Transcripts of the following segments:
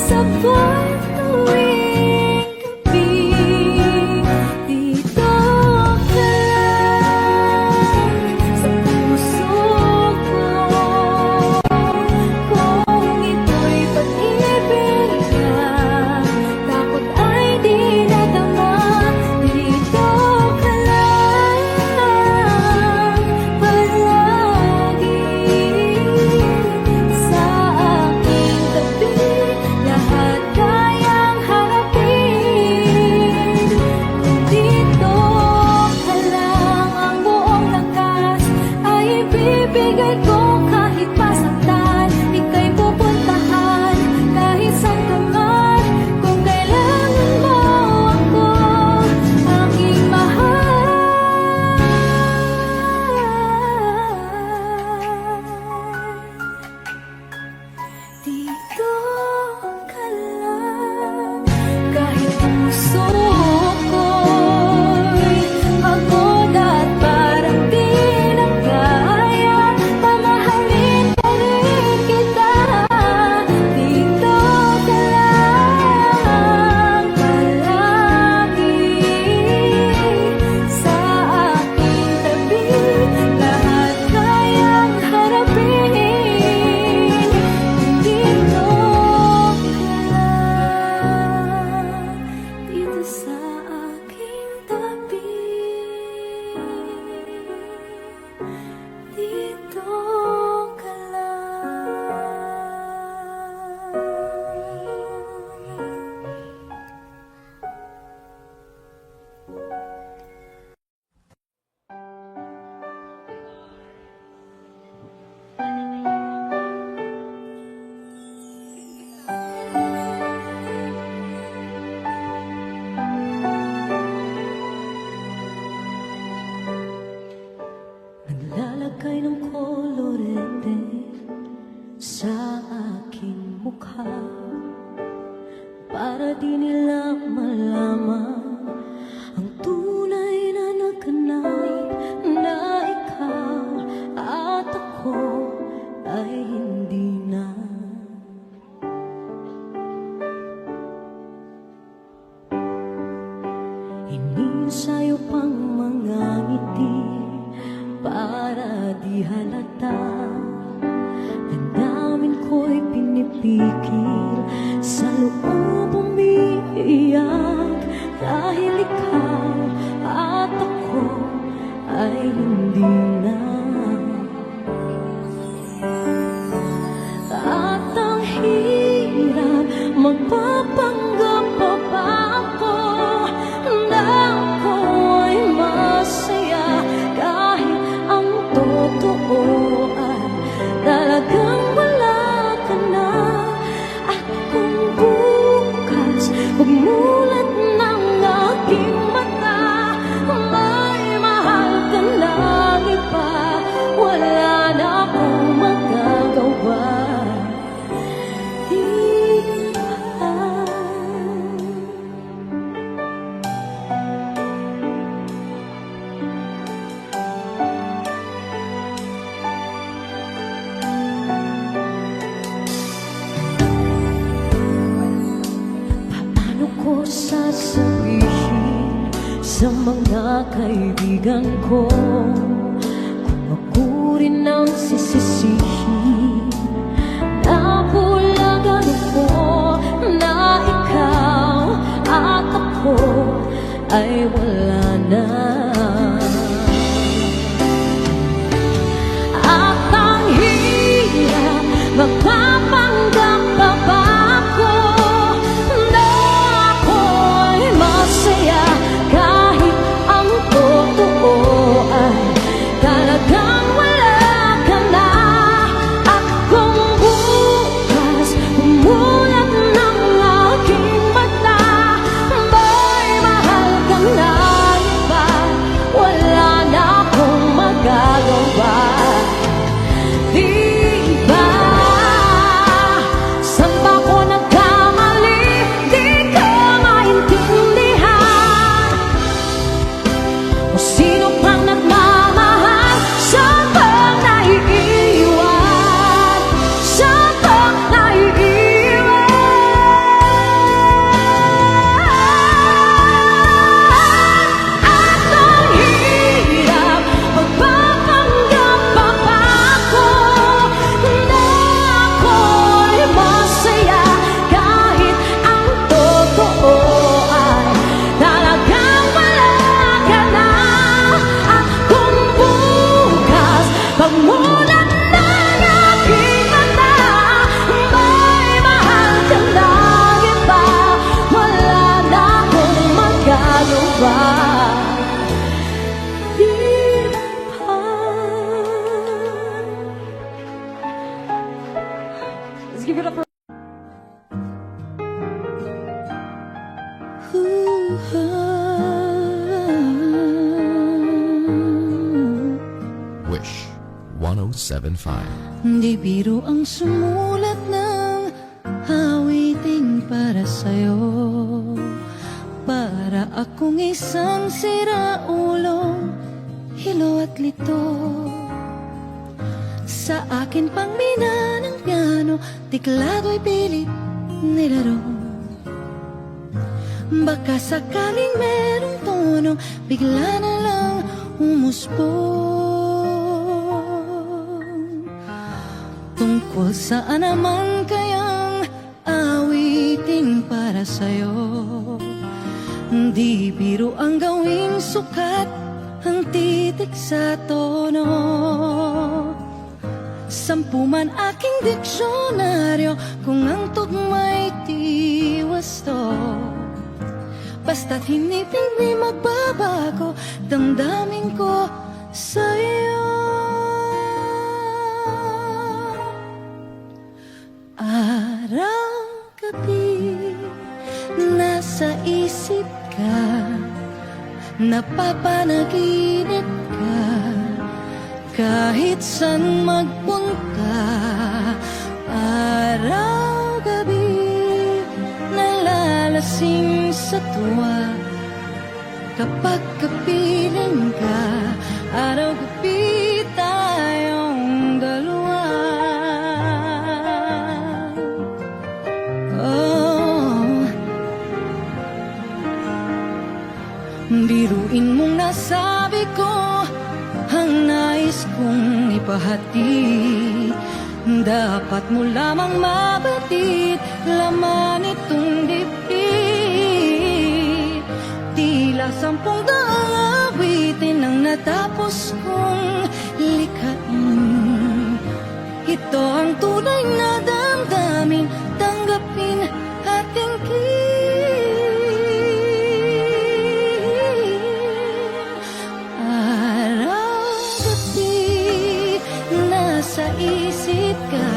Sabay tuwing gabi, dito ka lang sa puso ko. Kung ito'y pag-ibig na, takot ay di nadama. Dito ka lang palagi sa aking tabi. Lahat kayang harapin. Kung dito ka lang, ang buong lakas ay ibibigay ko. Kahit masaktan, ika'y pupuntahan kahit saan ka man. Kung kailangan mo ako, aking mahal. Dito ka lang, kahit puso ko'y pagod at parang di na kaya, mamahalin pa rin kita. Dito ka lang palagi sa aking tabi. Lahat kayang harapin. Dito ka lang, dito sa aking tabi. Dito ka lang. Naglalagay ng kolorete sa aking mukha para di nila malaman ang tunay na naganap, na ikaw at ako ay hindi na. Iniinsayo pang mga ngiti para di halata. Damdamin ko'y pinipigil, sa loob umiiyak. Dahil ikaw at ako ay hindi na. At ang hirap, magpapanggap pa ba ako na ako ay masaya, kahit ang totoo ay talagang wala ka na. At kung bukas pagmulat ng aking mata, may mahal ka ng iba, wala na akong magagawa. Dito ka. Paano ko sasabihin sa mga kaibigan ko kung ako rin ang sisisihin? Nabulagan ako na ikaw at ako ay wala na. At ang hirap, magpapanggap pa ba ako na ako'y masaya, kahit ang totoo ay talagang wala ka na. At kung bukas umulat ng aking mata, may mahal ka na. Let's give it up for Wish 1075. Di biro ang sumulat ng awiting para sa'yo. Para akong isang siraulong hilo at lito. Sa akin pang mina ng piano, tiklado'y pilit nilaro. Baka sakaling merong tono, bigla na lang umusbong. Tungkol saan naman kayang awitin para sa'yo? Di biro ang gawing sukat ang titik sa tono. Sampu man aking diksyonaryo kung ang tugma'y tiwasto. Basta't hindi magbabago damdamin ko sa'yo. Araw-gabi nasa isip ka, napapanaginip ka, kahit saan magpunta. Araw-gabi nalalasing sa tuwa, kapag kapiling ka. Araw-gabi tayong dalawa. Biruin mong nasabi ko ang nais kong ipahati. Dapat mo lamang mabatid laman itong dibdib. Tila 10 awitin ang natapos kong likhain. Ito ang tunay na damdamin, tanggapin at tingin. Sa isip ka,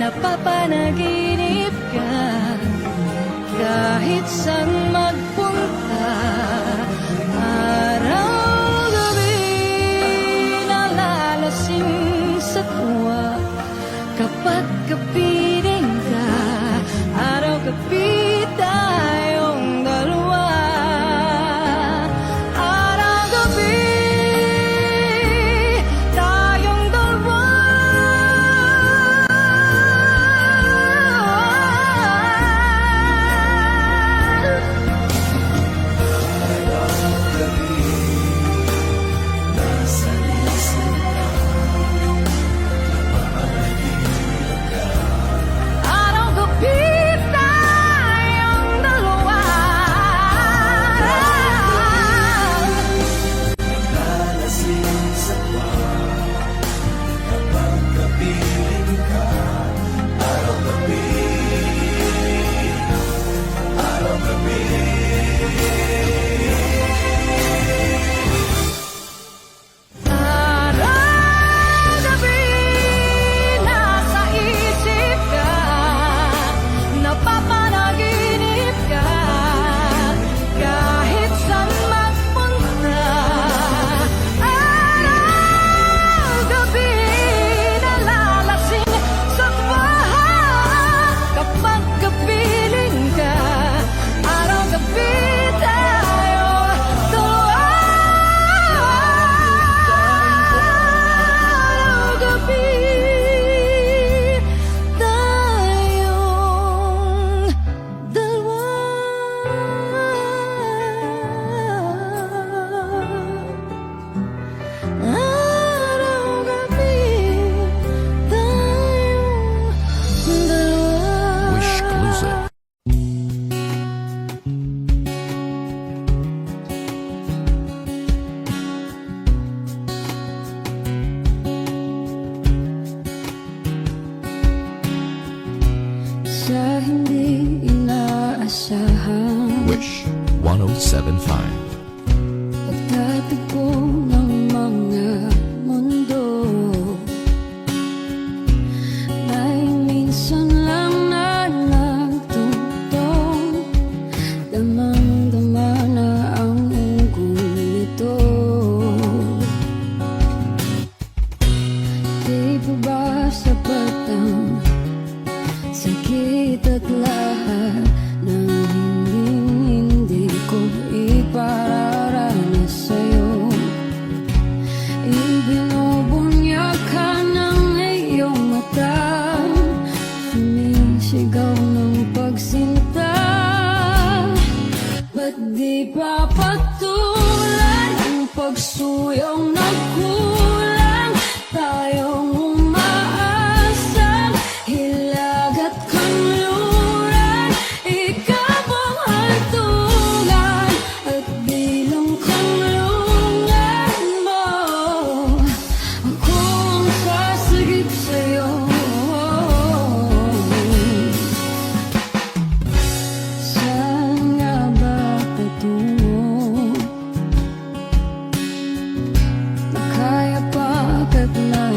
napapanaginip ka, kahit saan magpunta. Araw-gabi nalalasing sa tuwa, kapag kapiling ka. Araw-gabi tayong dalawa. Sa hindi inaasahan, Wish 1075. pagtatagpo ng mga mundo, may minsan lang na nagtutong damang-dama na ang unggoy nito. Di po ba sapat ang sakit at lahat ng hindi ko ipararanas sa'yo? Ibinubunyag ka ng iyong mata, sumisigaw ng pagsinta. Ba't di pa patulan ang pagsuyong nagkulang? Tayong umaasang hilag at kanluran, ikaw ang hantungan at bilang kanlungan mo. Ako ang sasagip sa'yo. Saan nga ba patungo? Kaya pagkat na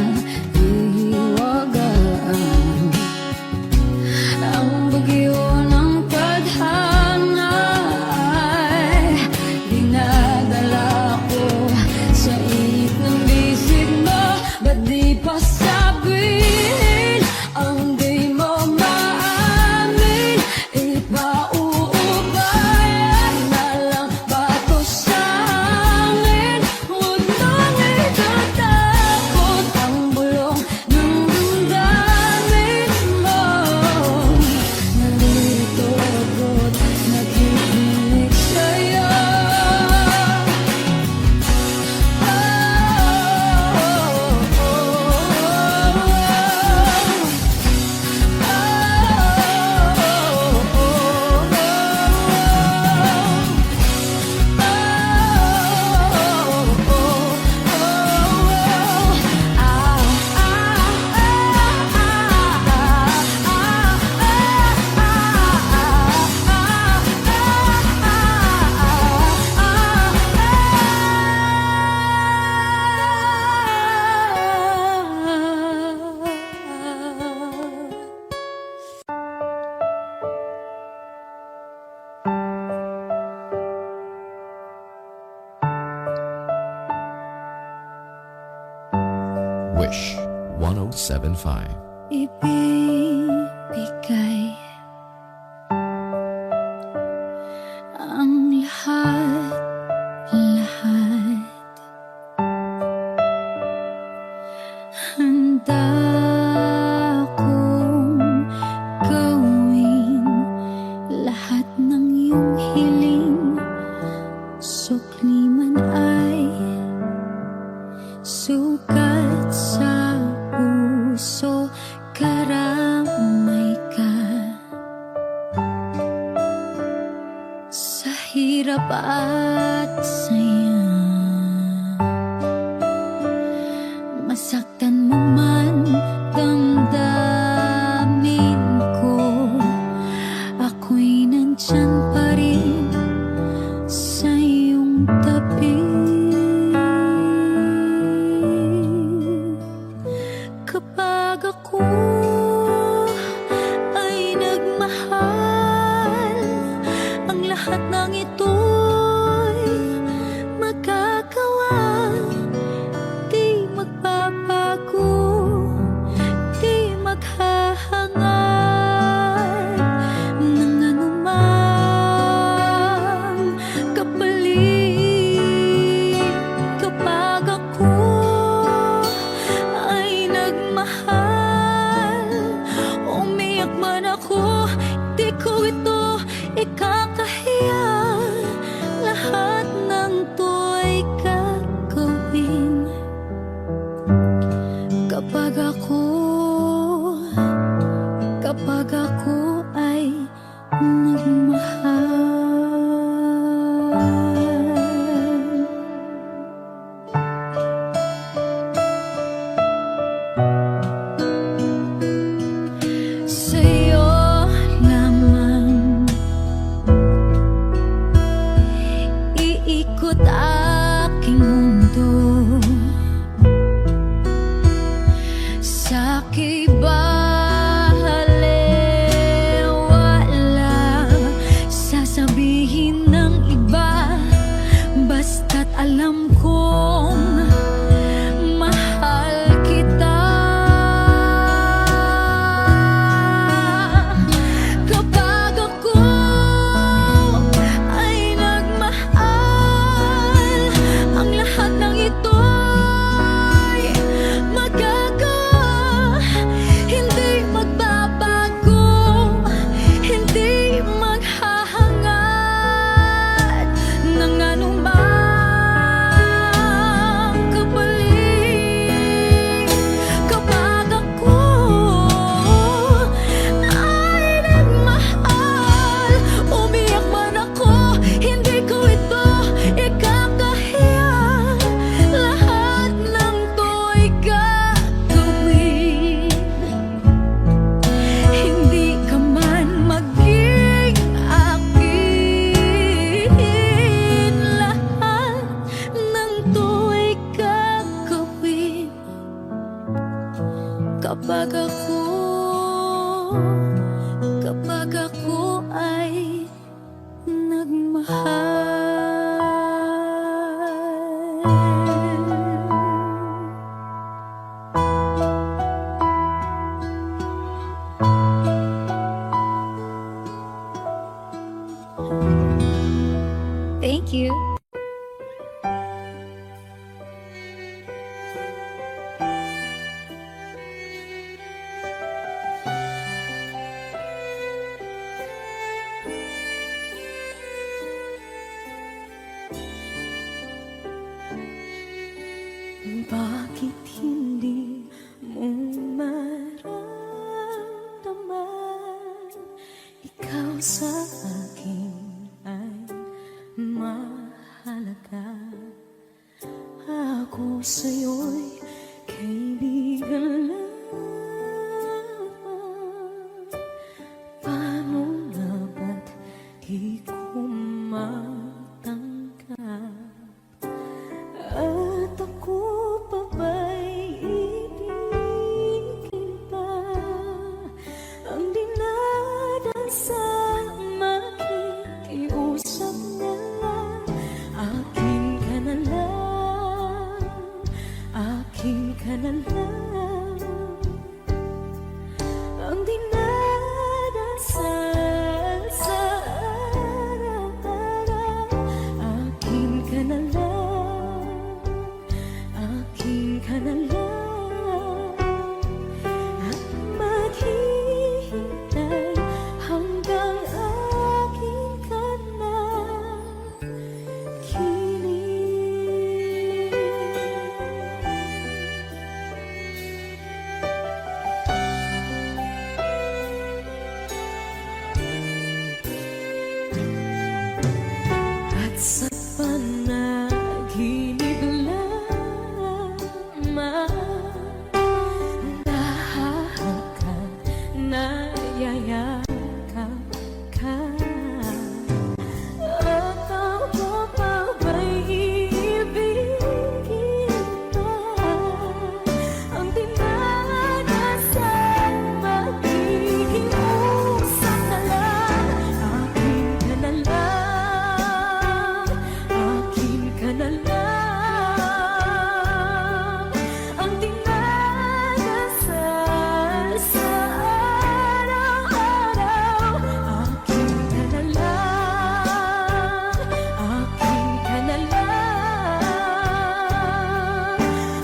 ihiwagaan ang bagyo ng tadhana ay dinadala ko sa init ng bisig mo. Ba't di pa sabihin ang di mo maamin? Ipauubayan na lang ba to sa amin? Huwag nang itatakot ang bulong ng damdamin mo. Nandito ako't nakikinig sa'yo. Wish 1075. Ibibigay ang lahat. Handa kong gawin lahat ng iyong hiling, sukli man ay sukat sa puso, karamay ka. Sa hirap at saya, masaktan mo man damdamin ko, ako'y nandyan pa rin sa iyong tabi. Kapag ako ay nagmahal, ang lahat ng ito'y magagawa. Di magbabago, di maghahangad ng anumang kapalit. Kapag ako ay nagmahal, umiyak man ako, di ko ito ikakahiya. Lahat ng to'y gagawin kapag ako ay nagmahal. Sa'yo lamang iikot aking mundo, sa kibahala sa akin ay mahalaga. Ako sa'yo'y kaibigan lang. Paano nga ba't di ko matanggap? At ako pa ba'y ibigin pa? Ang dinadasal makikiusap na lang. Akin ka na lang, akin ka na lang. Ang dinadasal sa araw-araw. Akin ka na lang, akin ka na lang. At maghihintay hanggang akin ka na kilig. At sa panaginip lamang nahahakan, nayayakap ka. At ako pa ba'y iibigin pa? Ang dinadasal makikiusap na lang. Akin ka na lang, akin ka na lang. Ang dinadasal sa araw-araw. Akin ka na lang, akin ka na lang.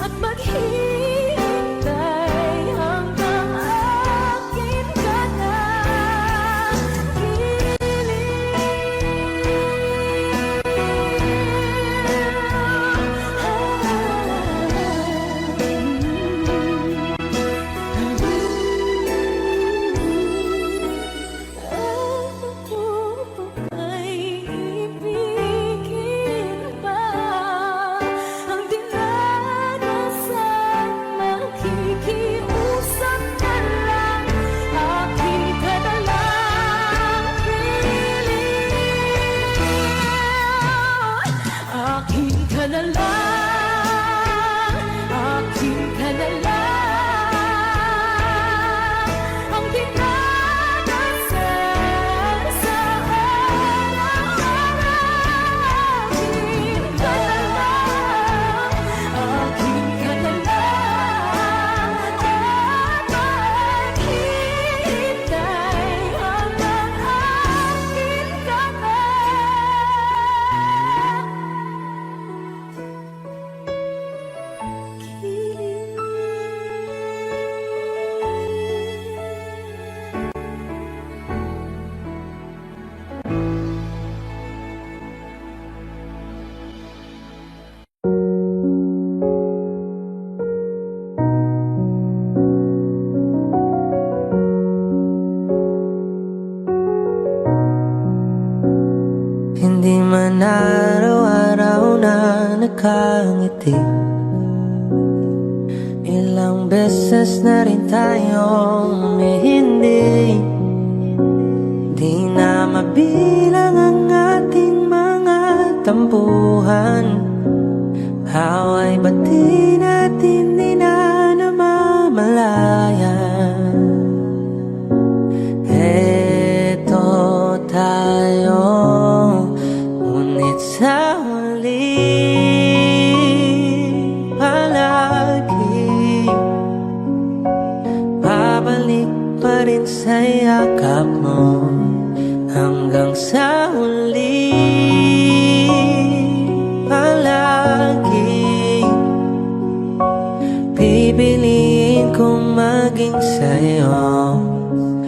At maghihintay hanggang akin ka na Ako pa ba'y ibigin pa? Ang dinadasal makikiusap na lang. Akin ka na lang, kilig. Akin ka na lang, akin ka na lang. Ang dinadasal sa araw-araw. Akin ka na lang, akin ka na lang. At maghihintay hanggang akin ka na Hindi man araw-araw na nakangiti. Ilang beses na rin tayong hindi. Di na mabilang ang ating mga tampuhan. Away ba't di natin di na namamalayan? Eto tayo, ngunit sa huli palagi babalik pa rin sa yakap mo. Hanggang sa huli palagi pipiliin kong maging sa'yo.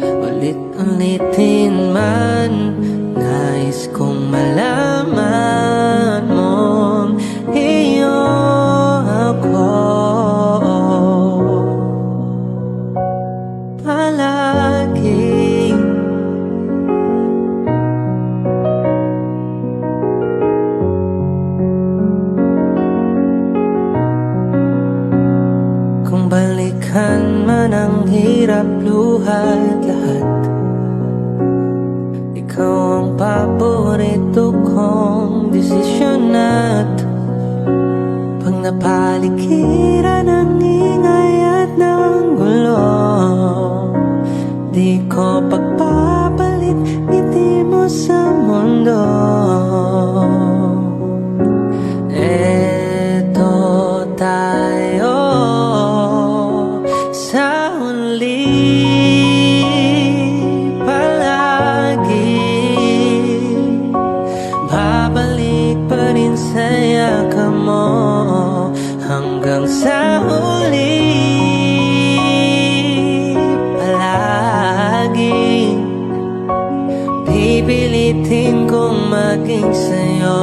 Ulit-ulitin man, nais kong malaman mong iyo ako. Palagi hirap, luha at lahat. Ikaw ang paborito kong desisyon at pag napaligiran ng ingay at ng gulo, di ko pagpapalit ngiti mo sa mundo. Eto tayo sa huli palagi, babalik pa rin sa yakan mo hanggang sa huli palagi. Pipilitin kong maging sa'yo,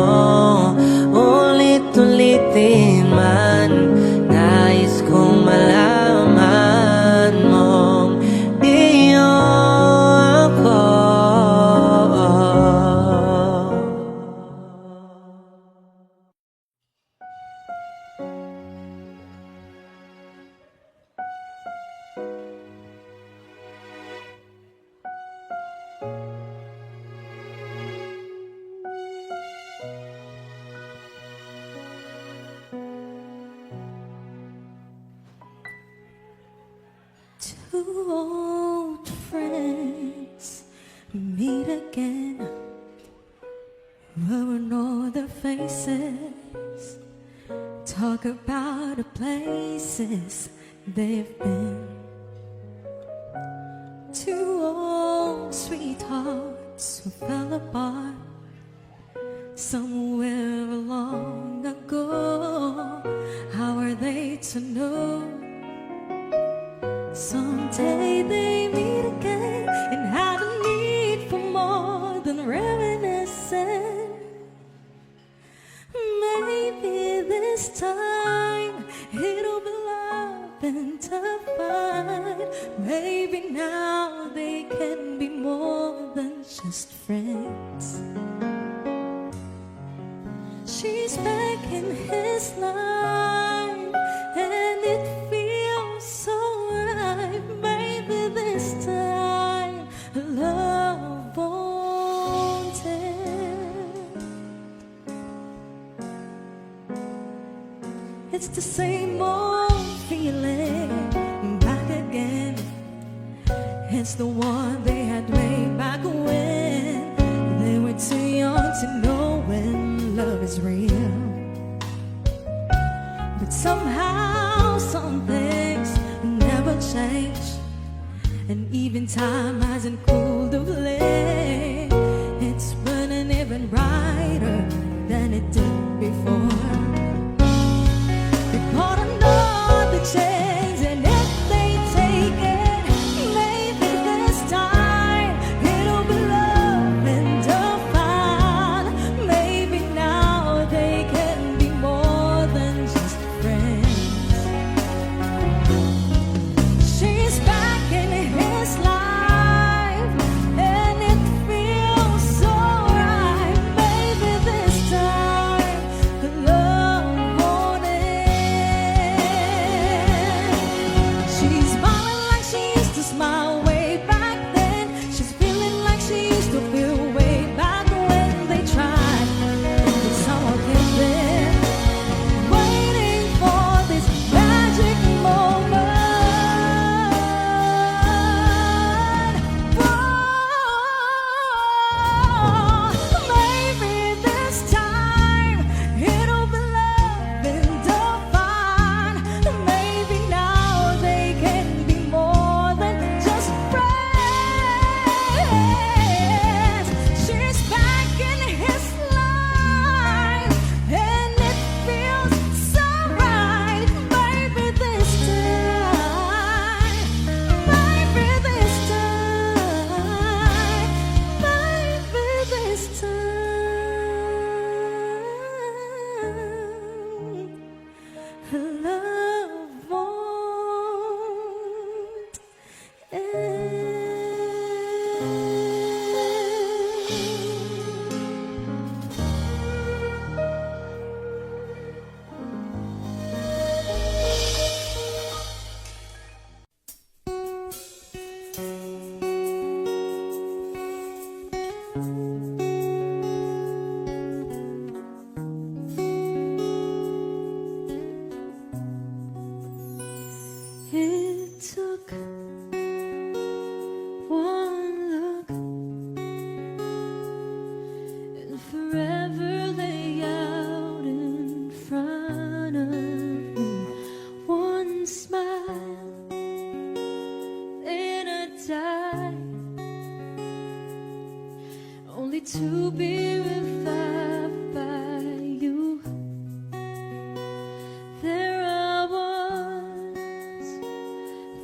ulit-ulitin man. Nais kong malaman mong iyo ako. Two old friends meet again, wearing all their faces, talk about the places they've been. Two old sweethearts who fell apart somewhere long ago. How are they to know? Someday they meet again and have a need for more than reminiscing. Maybe this time it'll be love and divine. Maybe now they can be more than just friends. She's back in his life and it feels so right. Maybe this time love won't end. It's the same old feeling back again. It's the one they had way back when they were too young to know when love is real. But somehow some things never change, and even time hasn't cooled the flame. It's burning even brighter than it did before. They got another chance, and if they take it, maybe this time it'll be love and divine. Maybe now they can be more than just friends. She's back in his life and it feels so right. Maybe this time the love won't end. It took one look and forever lay out in front of me. One smile, then I died, only to be revived by you. There I was,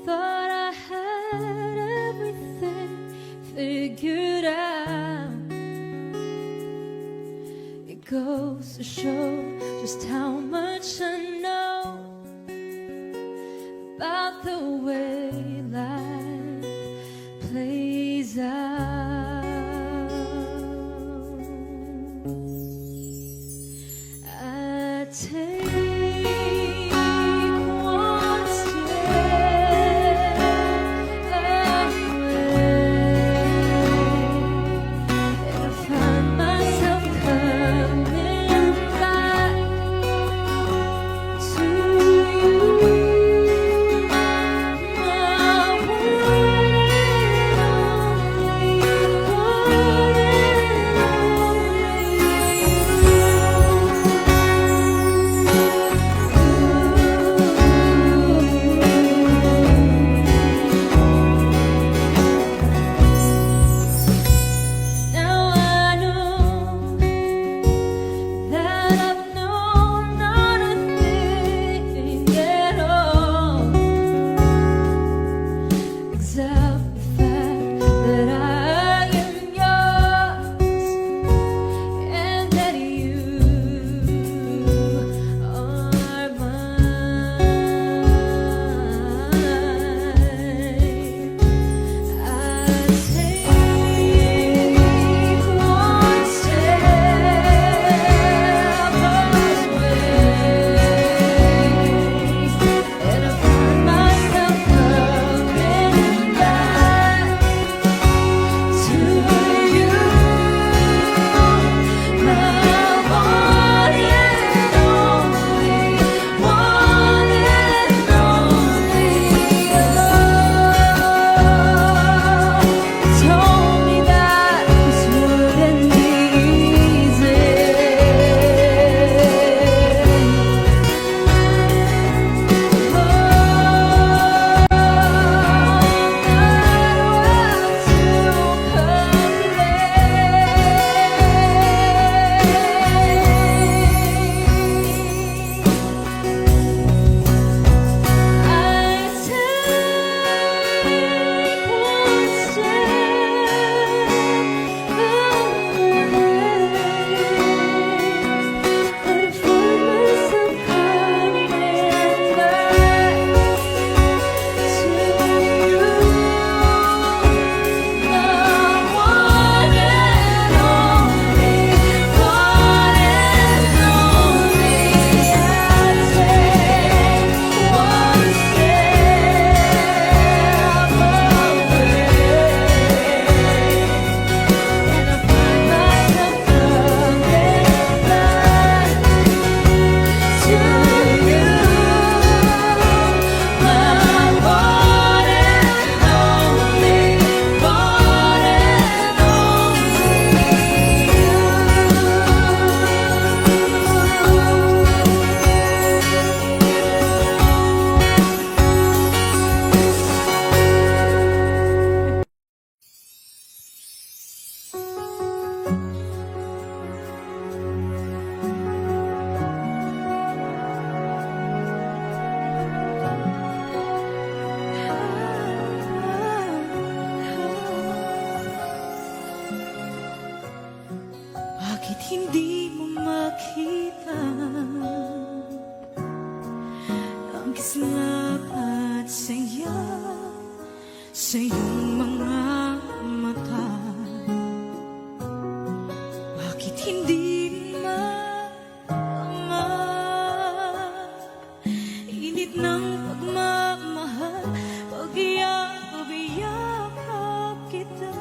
thought I had everything figured out. It goes to show just how much I know about the way life plays out. I take one step away, and I find myself coming back to you. I Now I know that I've known not a thing at all, except the fact that I am yours and that you are mine. I take one step away, and I find myself coming back to you, my one and only, one and only. Told me that this wouldn't be easy. Bakit hindi mo makita ang kislap at saya sa iyong mga mata? Bakit hindi init ng pagmamahal, pag-iyakap kita?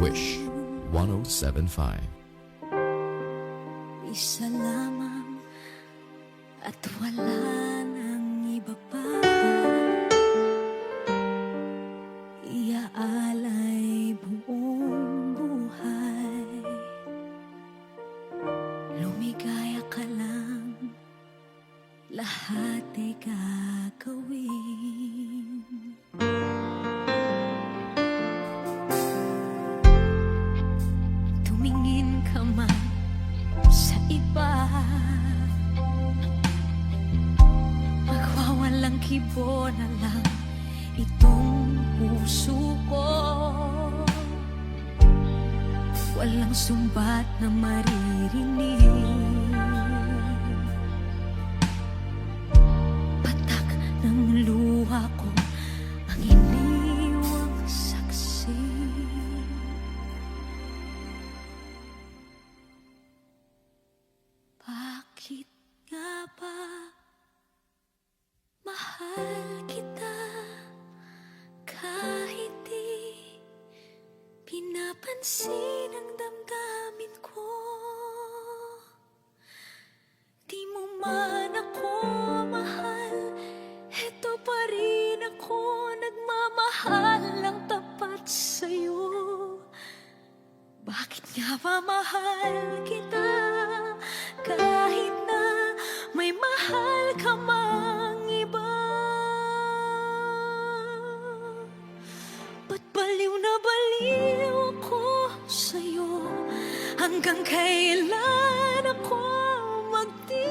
Wish 1075. Isa lamang at wala nang iba pa. Iaalay buong buhay. Lumigaya ka lang, lahat ay gagawin. Tumingin ka man sa iba, magwawalang kibo na lang itong puso ko. Walang sumbat na maririnig, patak ng luha ko ang iniwang saksi. Bakit nga ba mahal kita kahit di pinapansin ang damdamin ko? Di mo man ako mahal, eto pa rin ako nagmamahal ng tapat sa'yo. Bakit nga ba mahal kita kahit na may mahal ka mang iba? Ba't baliw na baliw ako sa'yo? Hanggang kailan ako magtitiis?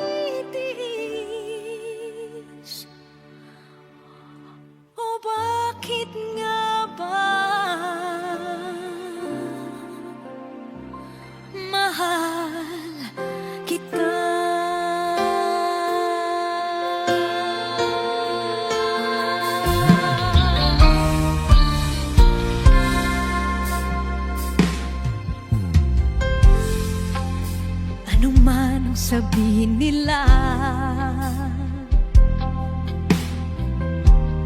O bakit nga ba mahal kita? Ano man ang sabihin nila,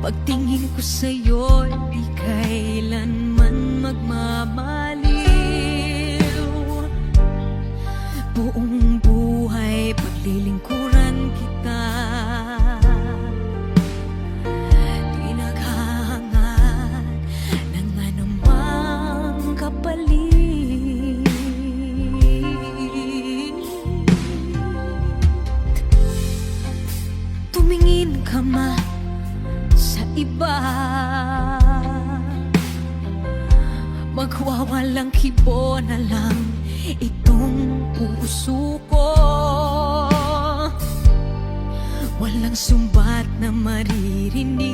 pagtingin ko sa'yo, di kailanman magmamaliw. Buong buhay paglilingkuran kita, di naghahangad ng anumang kapalit. Tumingin ka man sa iba, magwawalang kibo na lang itong puso ko. Walang sumbat na maririnig,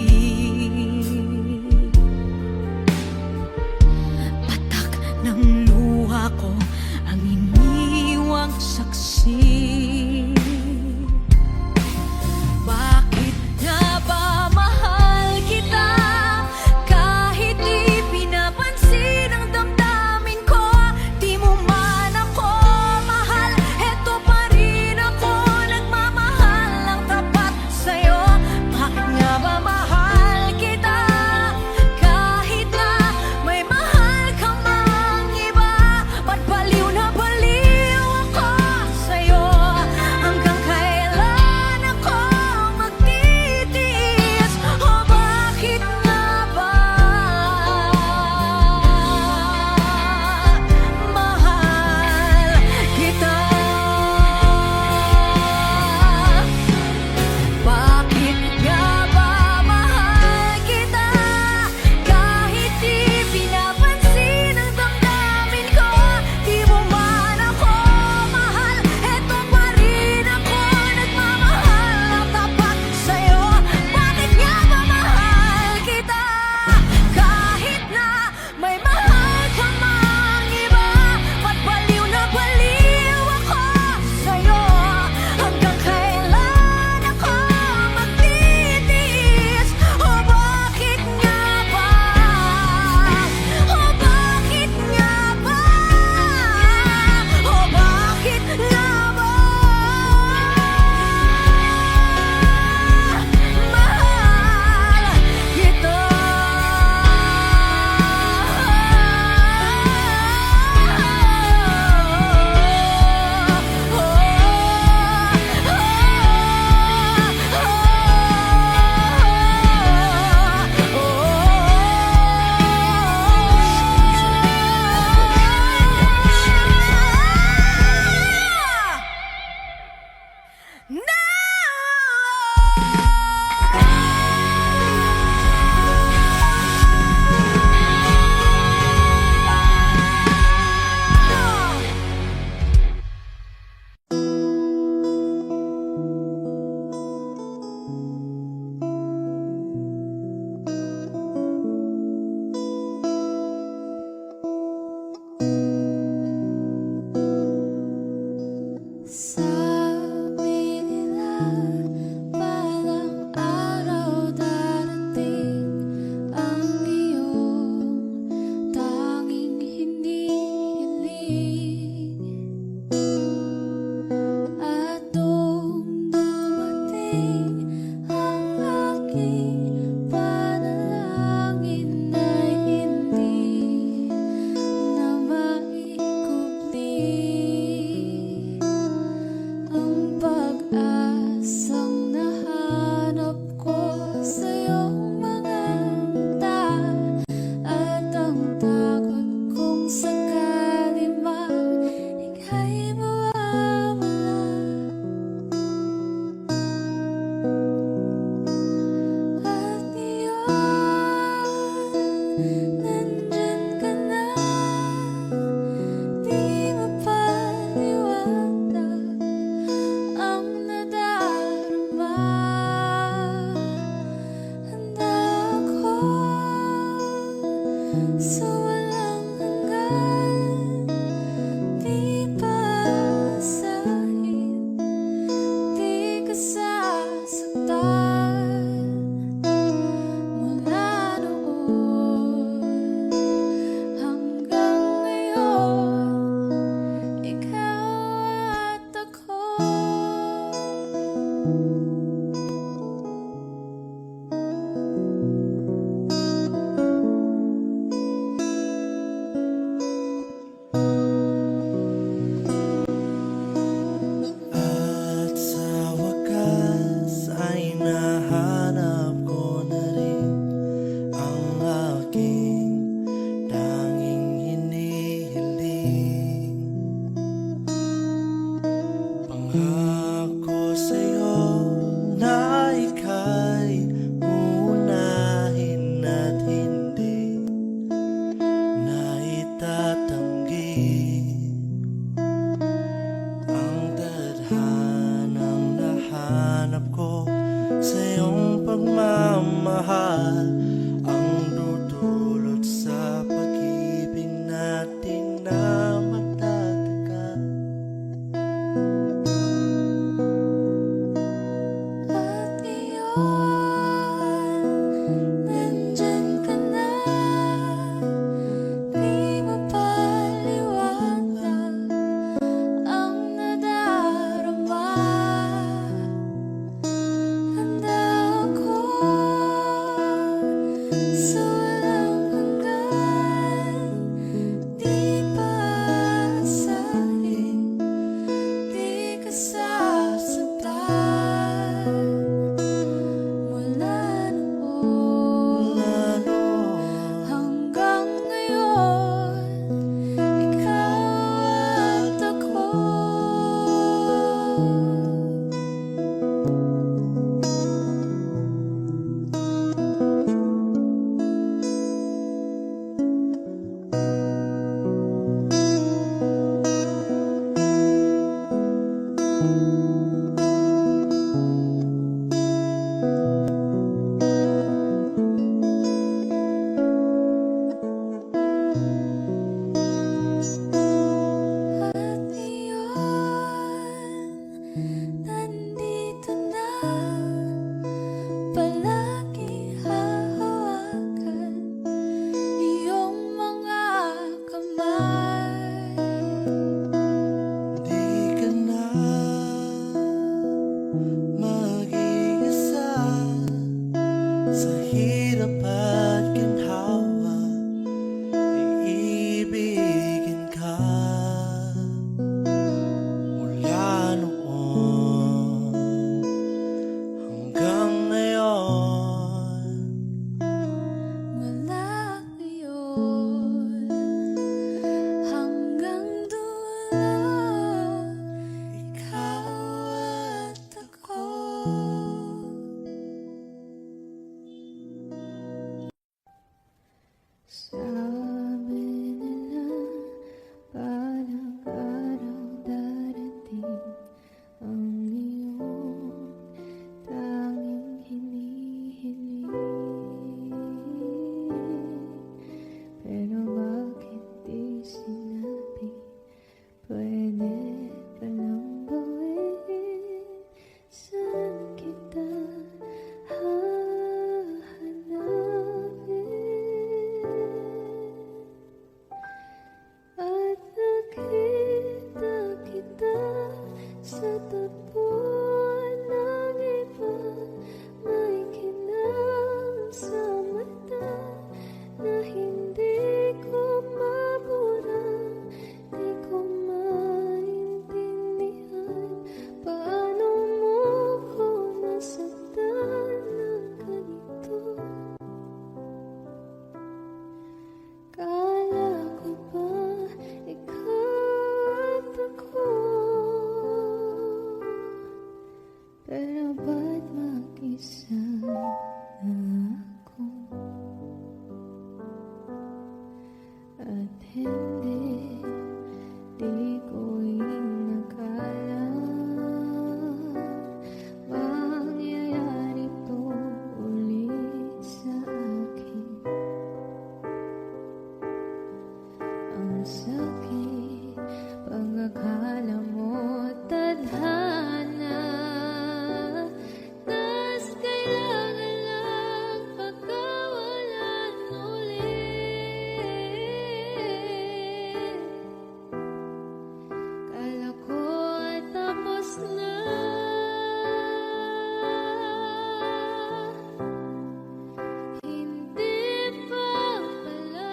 patak ng luha ko ang iniwang saksi. Bakit nga ba mahal kita kahit di pinapansin ang damdamin ko? Di mo man ako mahal, eto pa rin ako nagmamahal ng tapat sa'yo. Bakit nga ba mahal kita kahit na may mahal ka mang iba? Ba't baliw na baliw ako sa'yo? Sabi nila balang araw darating ang iyong tanging hinihiling. At nung dumating ang aking panalangin ay hindi na maikubli ang pag-asang nahanap ko sa iyong mga mata at ang takot kong sakali man ika'y mawawala. At ngayon, nandyan ka na, di mapaliwanag ang nadarama. Handa ako sa walang hanggan, di paasahin, di ka sasaktan. Mula noon hanggang ngayon, ikaw at ako. At sa wakas ay nahanap ko na rin ang aking tanging hinihiling. Pangako sa'yo na ika'y uunahin at hindi na itatanggi ang tadhanang nahanap ko sa iyong pagmamahal, ang dudulot sa pag-ibig natin na matatagal. At ngayon, nandyan ka na, di mapaliwanag ang nadarama. Handa ako sa walang hanggan, di paasahin, di ka sasaktan. Mula noon hanggang ngayon, ikaw at ako. At ngayon, nandito na, palagi hahawakan iyong mga kamay. Di ka na mag-iisa sa hirap at ginhawa, iibigin ka. Mula noon hanggang ngayon, Mula ngayon hanggang dulo, ikaw at Sabi nila parang araw darating ang iyong tanging hinihiling. Pero bakit di sinabi? Pwede palang gawin. Saan kita at nakita kita sa tapuan ng iba. May kinang sa mata na hindi ko mabura. Di ko maintindihan paano mo ko nasaktan ng ganito. Kala ko ba ikaw at ako? Pero ba't mag-isa na ako? At hindi, di ko inakala mangyayari to ulit sa akin. Ang sakit, pag-akala mo tadhana, tas kailangan lang pagkawalan ulit. Kala ko ay tapos na, hindi pa pala.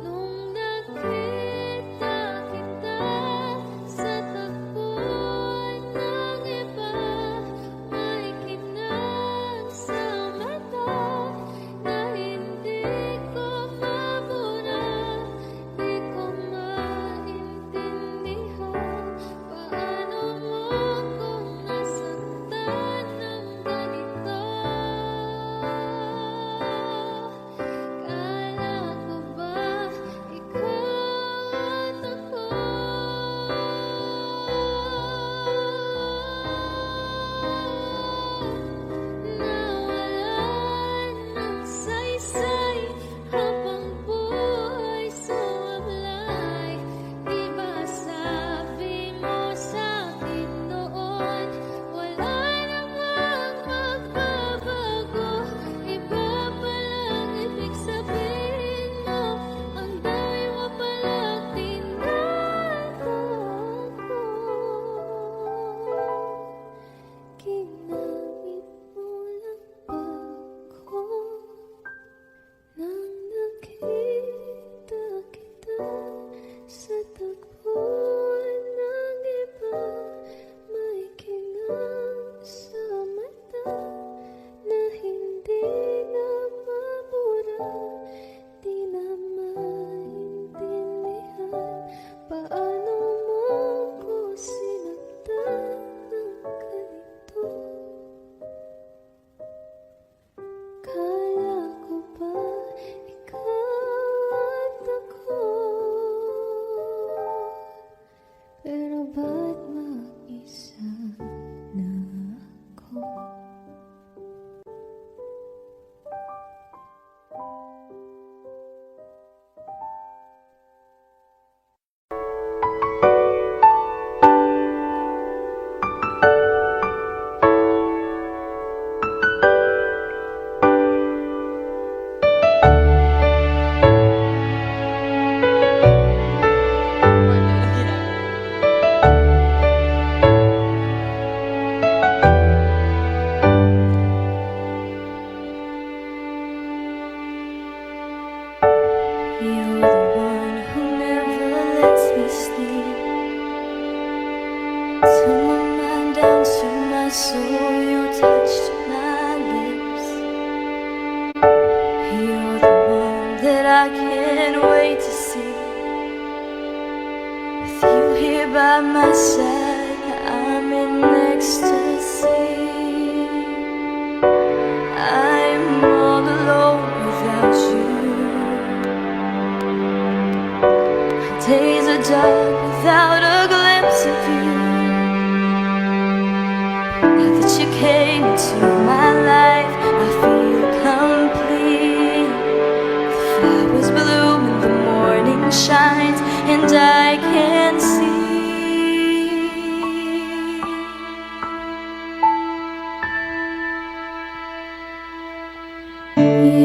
Nung nakita kita sa tapuan ng iba, may kinang sa mata na hindi ko mabura. Di ko maintindihan paano mo kung nasaktan ng ganito. Kala ko ba ikaw at ako? Nawalan ng saysay habang buhay sumablay. Di ba sabi mo sa'kin noon, wala namang magbabago? Iba palang ibig sabihin mo, ang dami mo palang tinatago. Ginamit mo lang ba ko nang nakita kita sa tapuan ng iba? May kinang sa mata na hindi na mabura. Di na maintindihan paano mo ko sinaktan ng ganito. Kala ko ba ikaw at ako? Pero ba't mag-isa na ako? You're the one who never lets me sleep. To my mind, down to my soul, you touched my lips. You're the one that I can't wait to see. With you here by my side, I'm in came into my life, I feel complete. The flowers bloom and the morning shines, and I can see.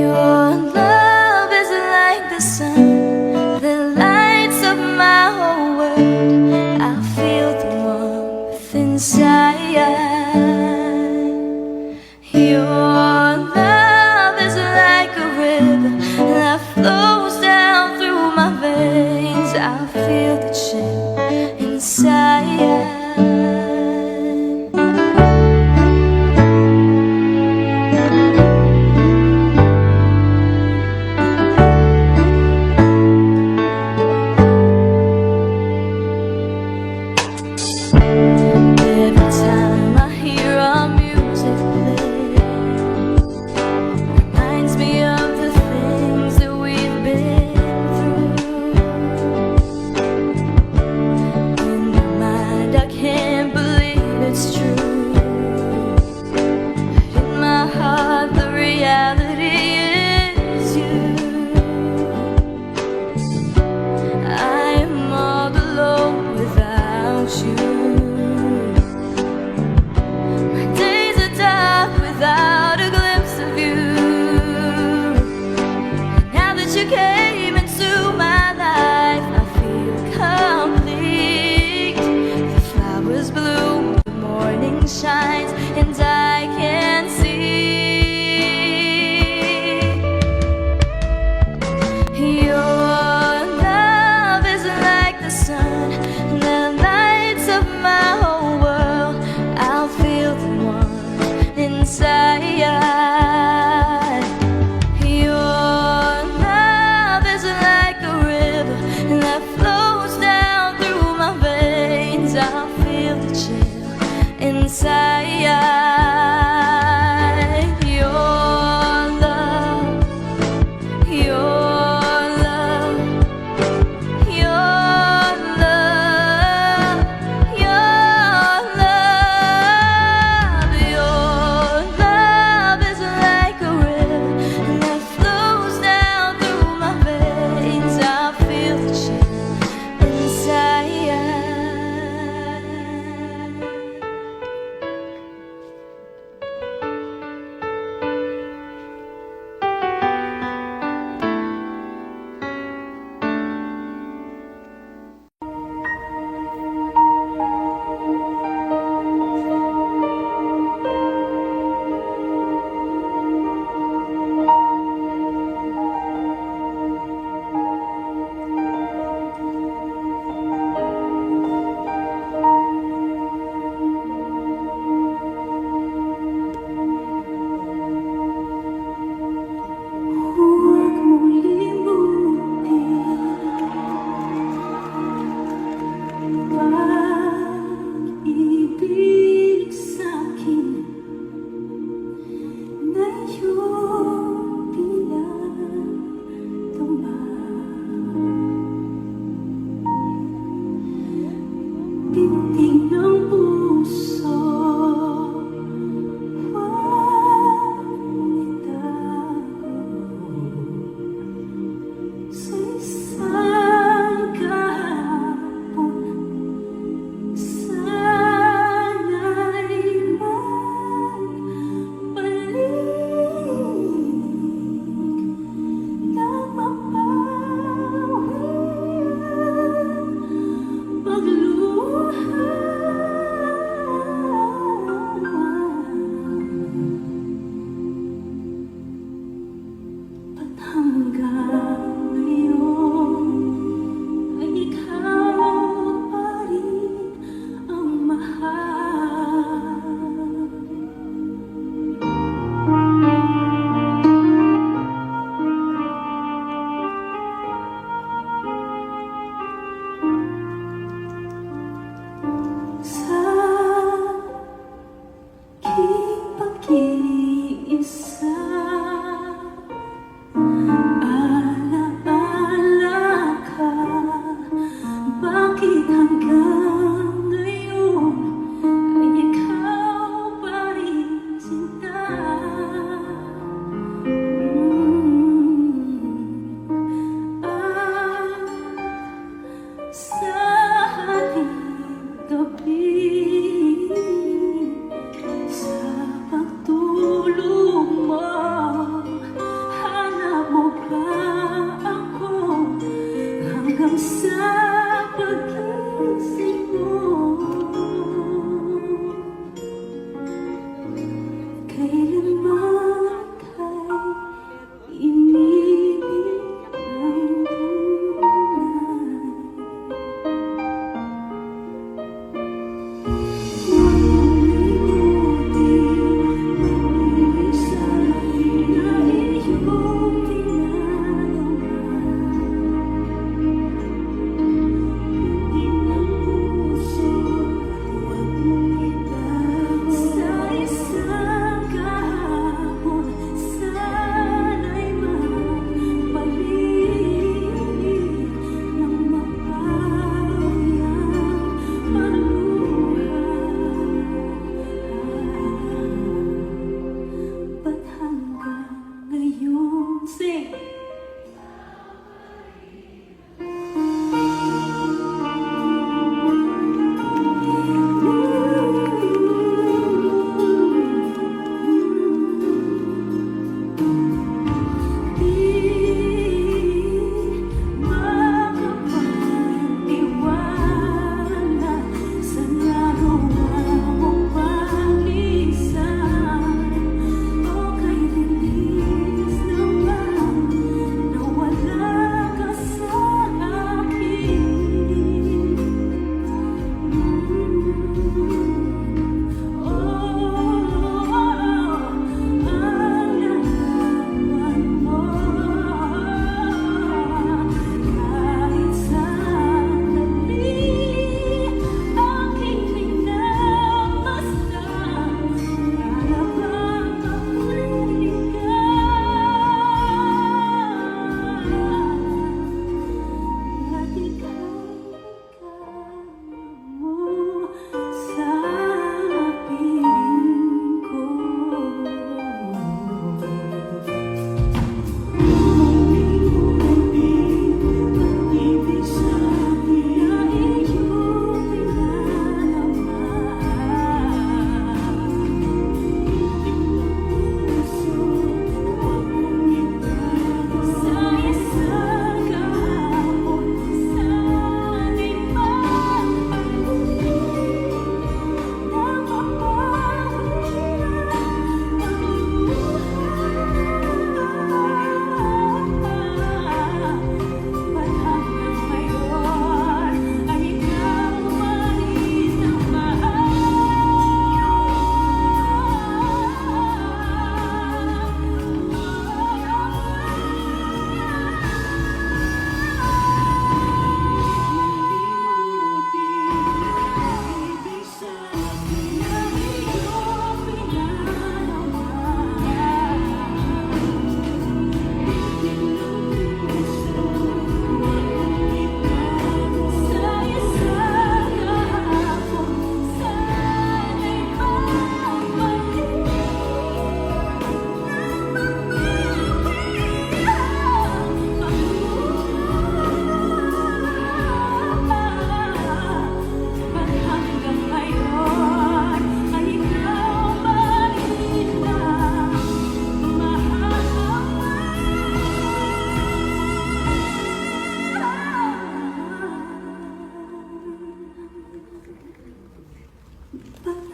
Your love is like the sun that lights up my whole world. I feel the warmth inside. Your love is like a river that flows down through my veins. I feel the chill inside. Every time I hear our music play, reminds me of the things that we've been through. In my mind I can't believe it's true, but in my heart the reality is you. I am all alone without you. Without a glimpse of you. Now that you came into my life, I feel complete. The flowers bloom, the morning shines, and I can see. Your love is like the sun that lights up my whole world. I'll feel the warmth inside. Your love is like a river that flows down through my veins. I feel the chill inside.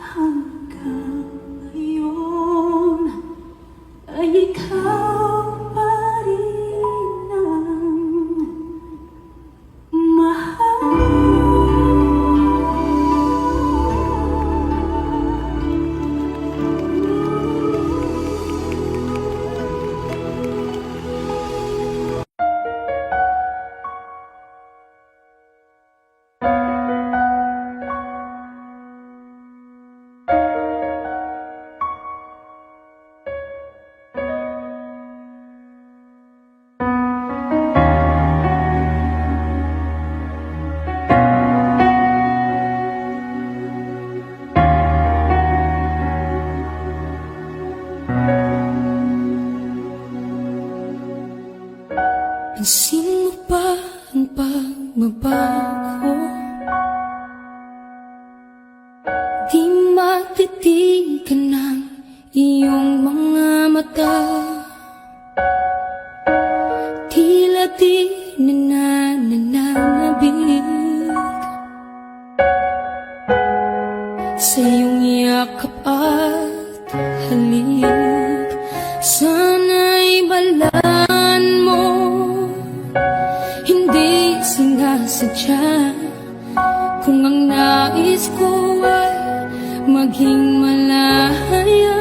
hanggang ngayon ay ikaw pa rin ang Pansin mo ba ang pagbabago? Di matitigil ng iyong mga mata. Tila di nananabig sa iyong yakap at halik. Sana'y balaan mo, hindi sinasadya. Kung ang nais ko ay maging malaya,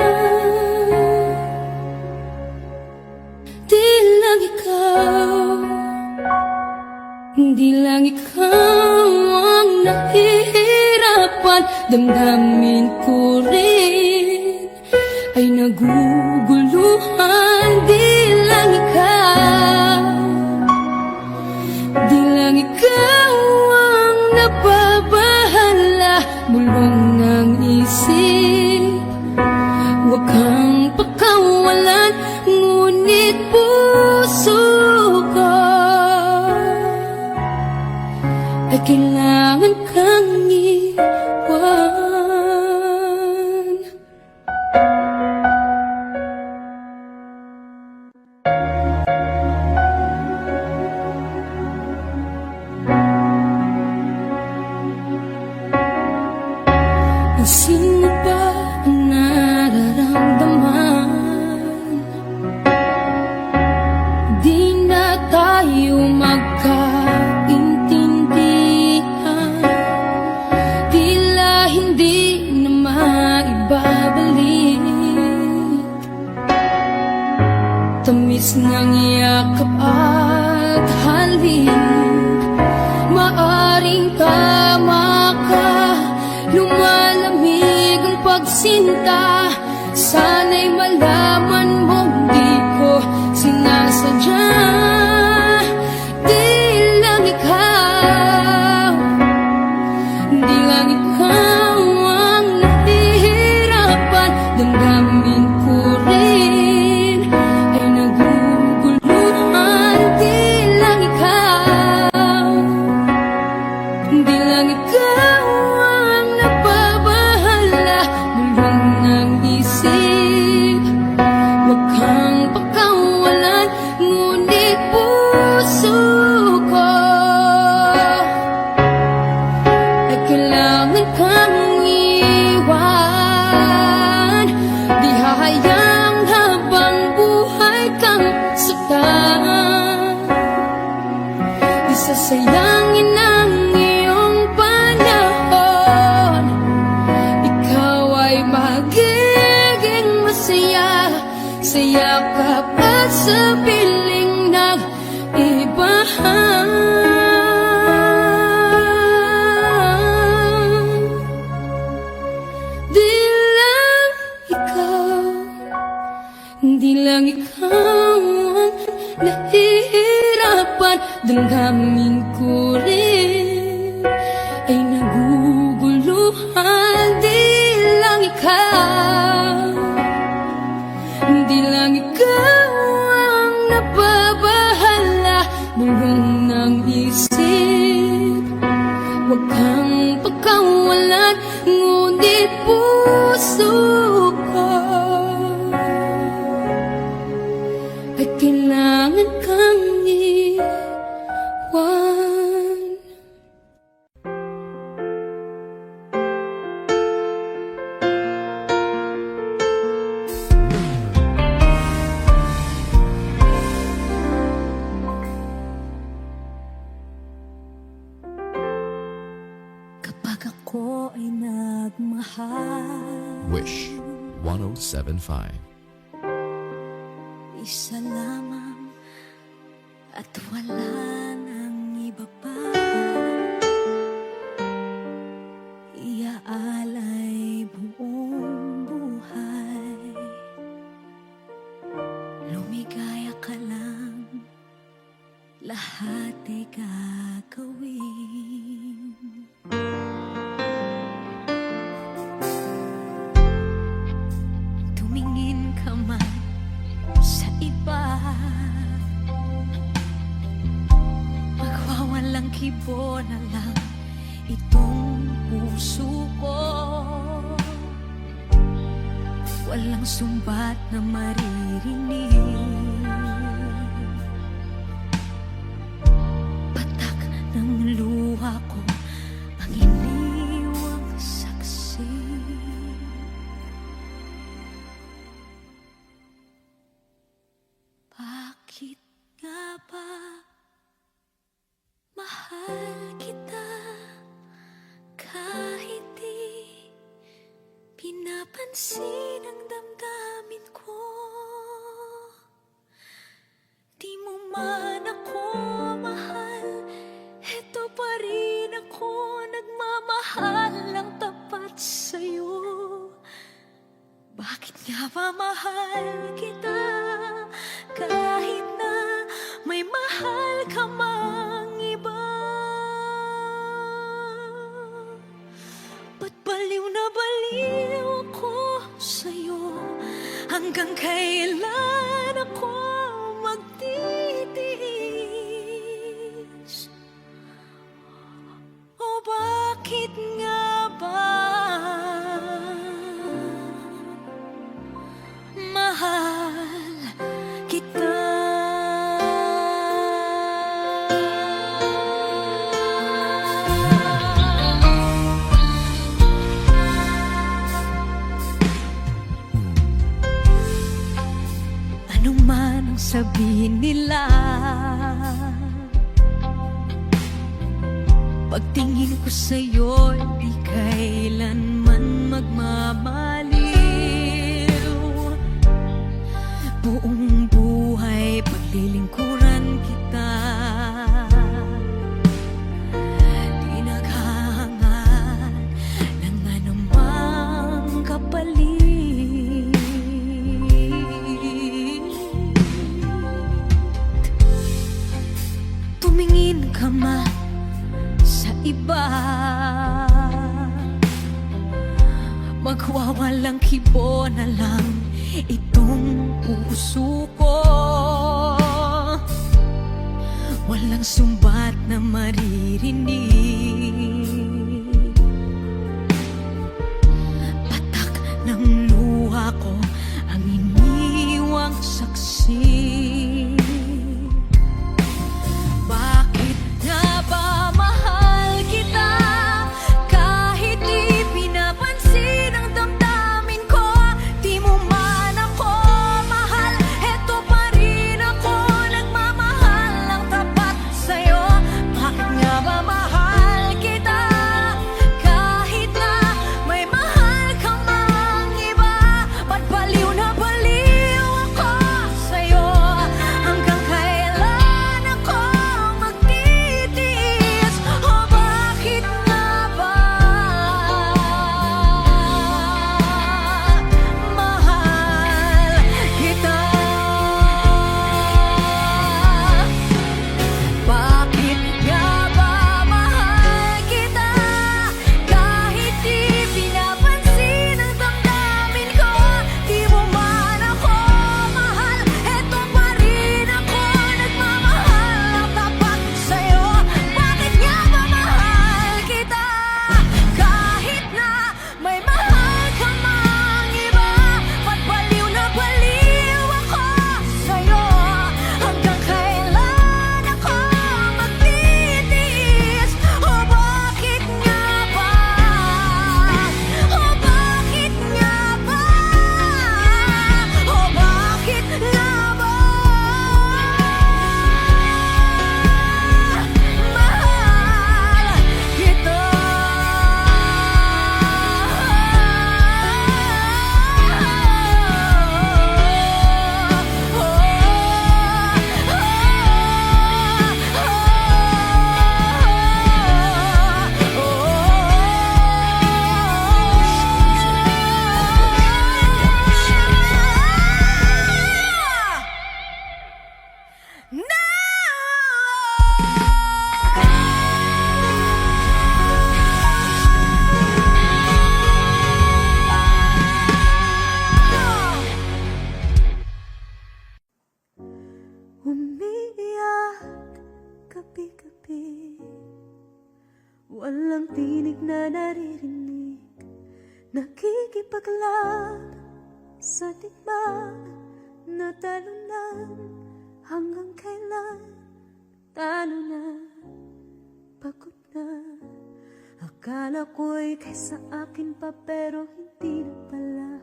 di lang ikaw, di lang ikaw ang nahihirapan. Damdamin ko rin ay naguguluhan. Di lang ikaw, di lang ikaw ang napabahala. Bulong ng isip, huwag kang pakawalan, ngunit puso ko ay kailangan kang iwan. Pansin mo ba ang nararamdaman? Di na tayo magkaintindihan, tila hindi na maibabalik. Tamis ng yakap at halik, maaring tama ka. Lumalamig ang pagsinta, sana'y malaman mong di ko sinasadya. Di lang ikaw, di lang ikaw ang nahihirapan. Damdamin ko rin ay naguguluhan. Di lang ikaw, di lang ikaw ang napabahala. Bulong ng isip, huwag kang pakawalan, ngunit puso ko ay kailangan kang iwan. Di hahayang habang buhay kang saktan, di sasayangin ang iyong panahon. Ikaw ay magiging masaya sa yakap at sa piling ng ibahan. Di lang ikaw, di lang ikaw ang nahihirapan. Damdamin ko rin ay naguguluhan. Di lang ikaw, di lang ikaw ang napabahala. Bulong ng isip, huwag kang pagkawalan, ngunit puso ko ay kailangan kang iwan. mahal. Wish 1075. Isa lamang at wala nang iba pa. Iaalay buong buhay. Lumigaya ka lang, lahat ay gagawin. Tumingin ka man sa iba, magwawalang kibo na lang itong puso ko. Walang sumbat na maririnig, patak ng luha ko ang iniwang saksi. Bakit nga ba mahal kita kahit di pinapansin ang damdamin ko? Di mo man ako mahal, eto pa rin ako nagmamahal ng tapat sa'yo. Bakit nga ba mahal kita kahit na may mahal ka mang iba? Ba't baliw na baliw ako sa'yo? Hanggang kailan ako magtitiis? O bakit nga ba mahal kita? Ano man ang sabihin nila, pagtingin ko sa'yo, di kailanman magmamaliw. Buong buhay paglilingkuran kita, di naghahangad ng anumang kapalit. Tumingin ka man sa iba, magwawalang kibo na lang itong puso ko. Walang sumbat na maririnig, patak ng luha ko ang iniwang saksi. Bakit nga ba mahal kita kahit di pinapansin ang damdamin ko? Di mo man ako mahal, eto pa rin ako nagmamahal ng tapat sa'yo. Bakit nga ba mahal kita na naririnig, nakikipaglaban sa tikman na talunan. Hanggang kailan talo na, pagod na. Akala ko'y kaysa akin pa, pero hindi na pala.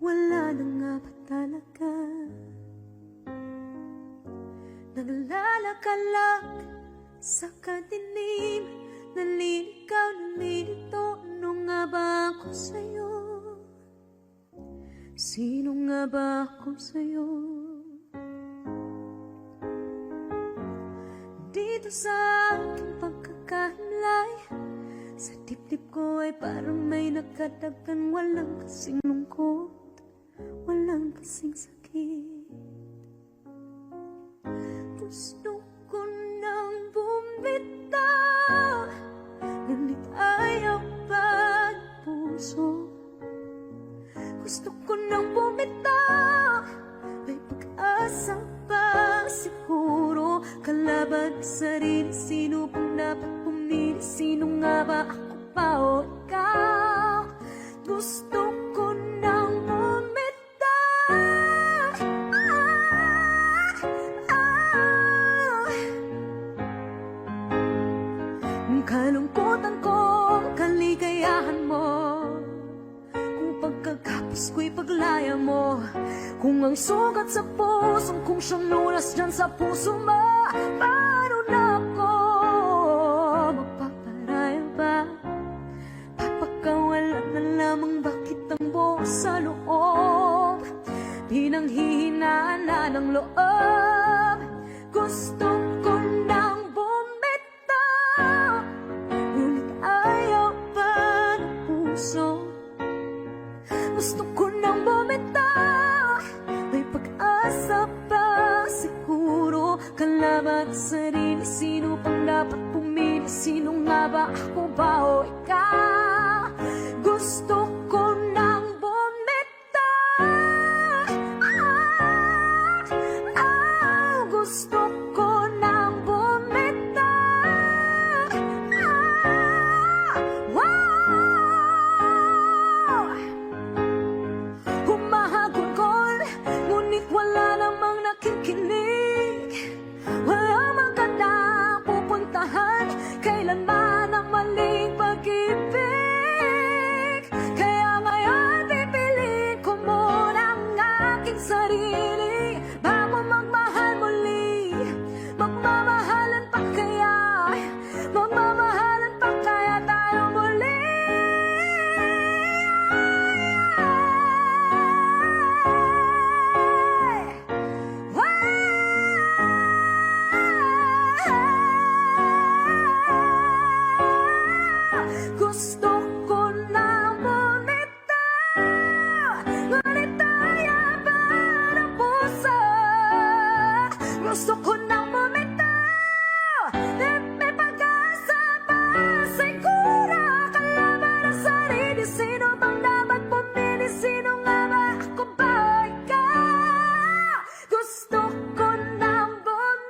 Wala na nga ba talaga? Naglalakalag sa kadilim, naliligaw, nalilito. Ano nga ba ako sa'yo? Sino nga ba ako sa'yo? Dito sa aking pagkakahimlay, sa dibdib ko ay parang may nakadagan. Walang kasing lungkot, walang kasing sakit. Gusto ko nang bumitaw, ngunit ayaw pa ng puso. Gusto ko nang bumitaw, may pag-asa pa siguro. Kalaban sa sarili, sino bang dapat pumili? Sino nga ba, ako pa o ikaw? Gusto ko nang bumitaw. Kalungkutan ko, kaligayahan mo, kung pagkagapos ko'y paglaya mo. Kung ang sugat sa pusong, kung siyang lunas dyan sa puso mo, paano na ako magpaparaya ba? Papakawalan na lamang, bakit ang buo sa loob? Pinanghihinaan na ng loob. Gusto ko nang bumitaw, ngunit ayaw pa ng puso. Gusto ko nang bumitaw, may pag-asa pa siguro. Kalaban sa sarili, sino pang dapat pumili? Sino nga ba, ako ba o ikaw? Gusto ko nang bumitaw. Gusto ko nang bumitaw. Humahagulgol, ngunit wala namang nakikinig. Walang magandang pupuntahan, kailanman ang maling pag-ibig. Kaya ngayon pipiliin ko muna ang aking sarili, bago magmahal muli. Magmamahalan pa kaya, magmamahalan pa kaya tayo muli? Gusto ko na bumitaw, ngunit ayaw pa ng puso. Gusto ko na bumitaw, may pag-asa pa siguro. Kalaban ang sarili, sino bang dapat pumili? Sino nga ba, ako ba o ikaw? Gusto ko na bumitaw.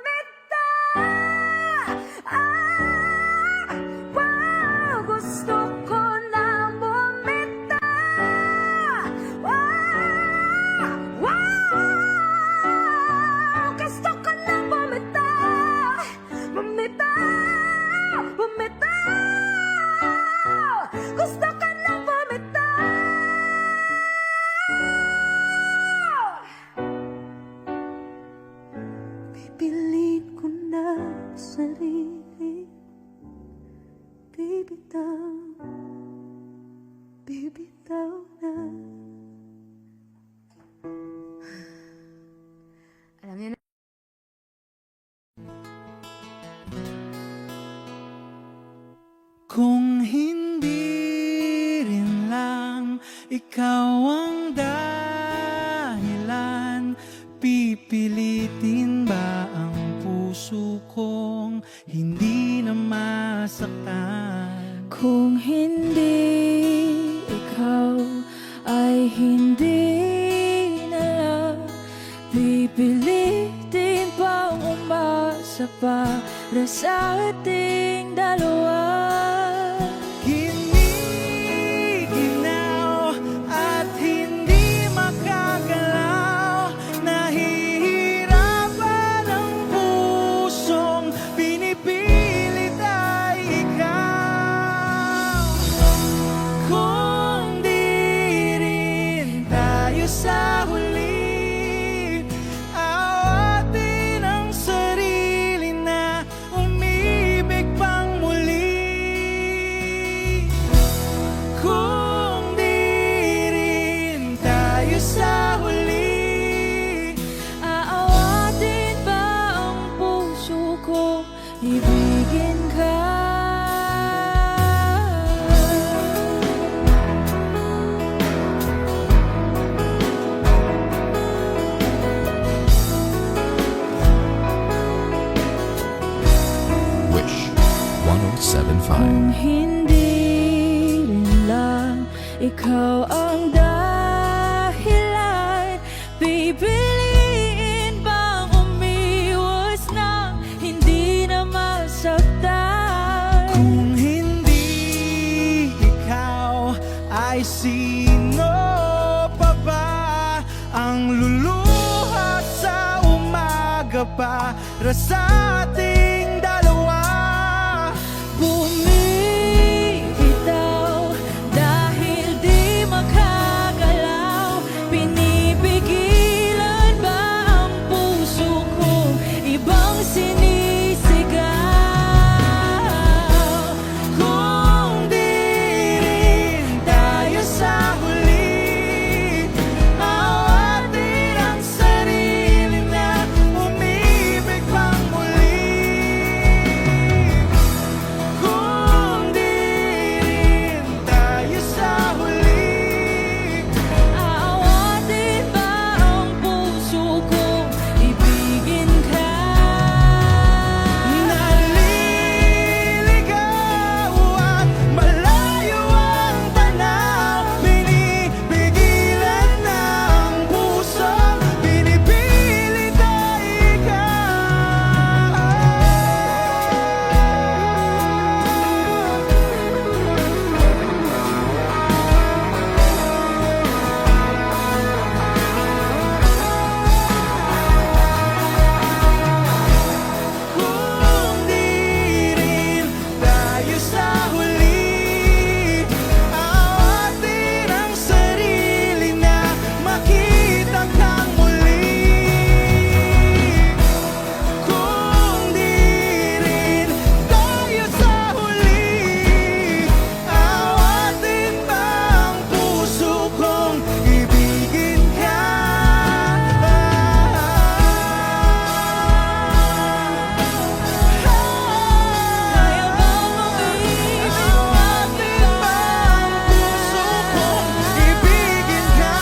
Gusto ko na bumitaw. Gusto ko na bumitaw. Bumitaw. Gusto ko na bumitaw. Pipiliin ko na sarili, bibitaw, bibitaw na. Alam niyo na. Kung hindi rin lang ikaw ang dahilan, pipilitin ba ang puso kong hindi na masaktan? Kung hindi ikaw ay hindi na lang, pipilitin pang umasa para sa ating dalawa. ikaw ang dahilan. Pipiliin bang umiwas na hindi na masaktan? Kung hindi ikaw, ay sino pa ba ang luluha sa umaga para sa ating dalawa? Bumibitaw dahil di makagalaw. Pinipigilan ba ang puso ko ibang sinisigaw? Kung di rin tayo sa huli, awatin ang sarili na umibig pang muli. Kung di rin tayo sa huli, Aawatin ba ang puso kong ibigin ka? naliligaw at malayo ang tanaw, pinipigilan ng puso, pinipilit ay Kung di rin tayo sa huli, awatin ang sarili na makita kang muli. Kung di rin tayo sa huli, awatin ba ang puso kong ibigin ka? Kaya bang umibig Awatin ba ang puso kong ibigin ka?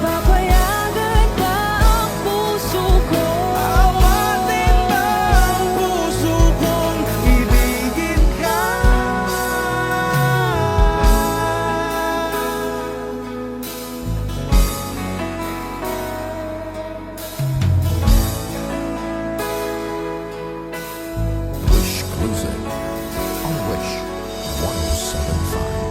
Papayagan ba ang puso ko? Awatin ba ang puso kong ibigin ka? Wish Cruiser on Wish 1075.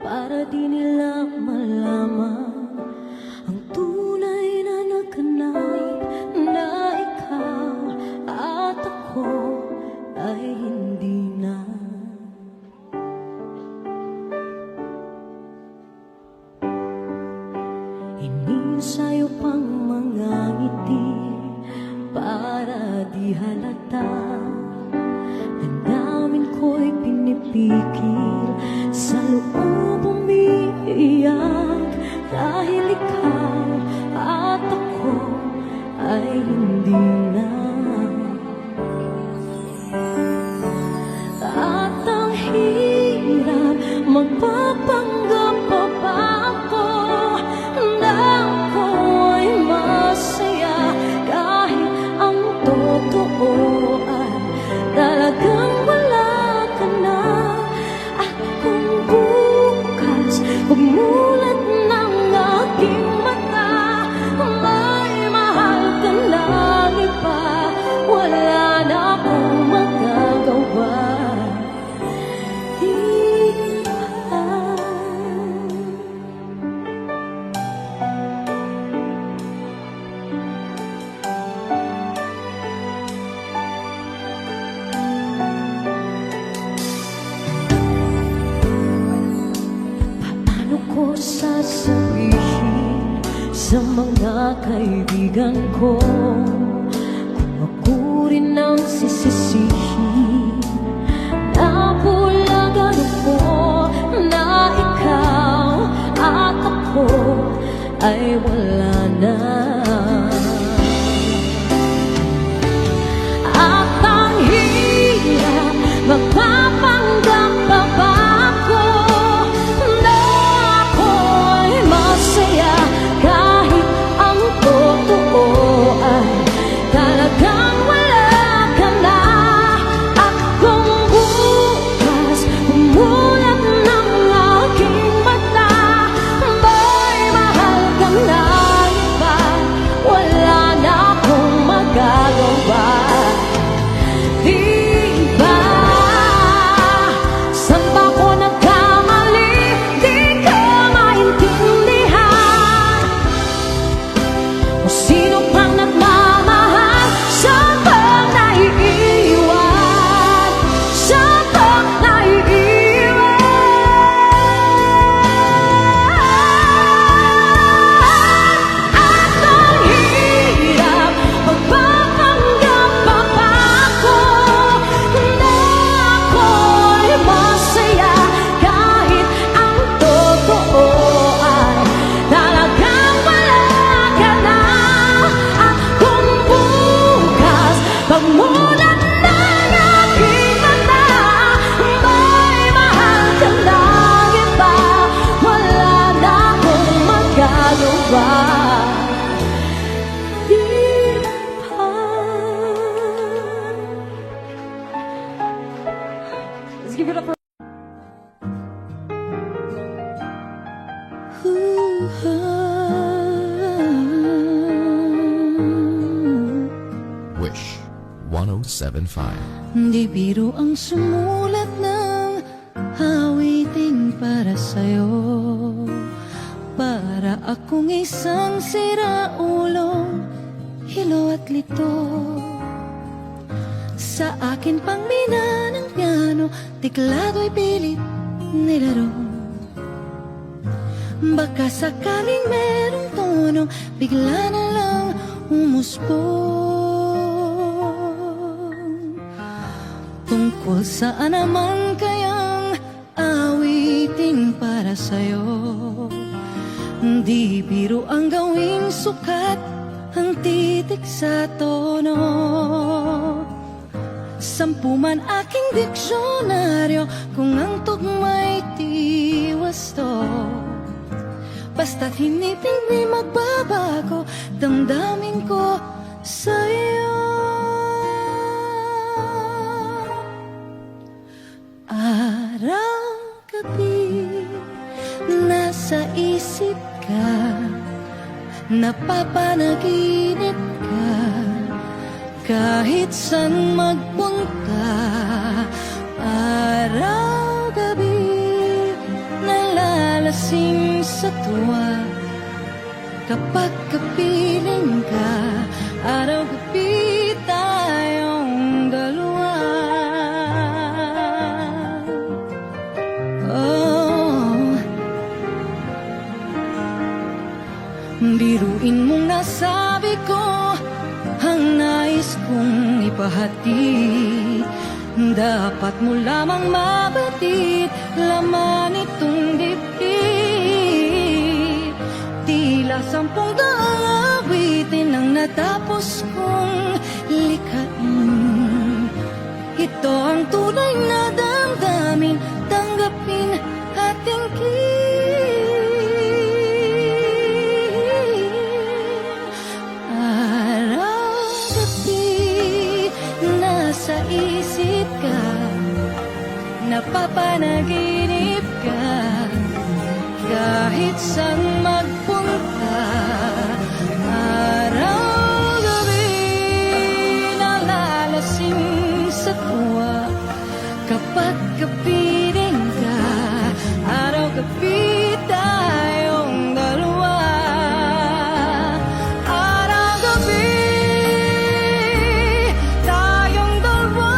para di nila malaman ang tunay na nakanait na ikaw at ako ay hindi na. Inisayo pang mga ngiti para di halata. Damdamin ko'y pinipikil, sa loob umiiyak, dahil ikaw at ako ay hindi na. At ang hirap magpapanggap pa ba ako na ako ay masaya, kahit ang totoo ay talagang wala ka na. At kung bukas pagmulat ng aking mata, may mahal ka ng iba, wala na akong magagawa. Di ba? Paano ko sasabihin sa mga kaibigan ko kung ako rin ang sisisihin? Napulagan ako na ikaw at ako ay wala na. At ang hirap magpapanggap pa ba ako na ako'y masaya, kahit ang totoo ay talagang wala ka na. At kung bukas umulat ng aking mata, may mahal ka na iba, wala na akong magagawa. Di ba? Saan ba ko nagkamali? Di ko maintindihan. O sino pang nagmamahal? Saan bang naiiwan? Saan bang naiiwan? At ang hirap magpapanggap pa ba ako na ako'y masaya, kahit ang totoo ay talagang wala ka na. At kung bukas pagmulat ng aking mata, may mahal ka ng iba, wala na akong magagawa. Di ba? Let's give it up for Wish 1075. Di biro ang sumulat ng awiting para sa'yo, para akong isang siraulong hilo at lito. Sa akin pang mina ng piano, tiklado'y pilit nilaro. Baka sakaling merong tono, bigla na lang umusbong. Tungkol saan naman kayang awitin para sa'yo? Di biro ang gawing sukat ang titik sa tono. 10 man aking diksyonaryo kung ang tugma'y di wasto. Basta't hiniting di magbabago damdamin ko sa'yo. Araw-gabi nasa isip ka, napapanaginip ka, kahit saan magpunta. Araw-gabi nalalasing sa tuwa. Kapag kapiling ka, araw-gabi tayong dalawa. Oh, biruin mong nasabi ko ang nais kong ipahati. Dapat mo lamang mabatid laman itong dibdib. Tila 10 daang awitin ang natapos kong likhain. Ito ang tunay na damdamin, tanggapin at tingin. Araw-gabi nasa isip ka, napapanaginip ka, kahit saan magpunta. Araw-gabi nalalasing sa tuwa. Kapag kapiling ka, araw-gabi tayong dalawa. Araw-gabi tayong dalawa.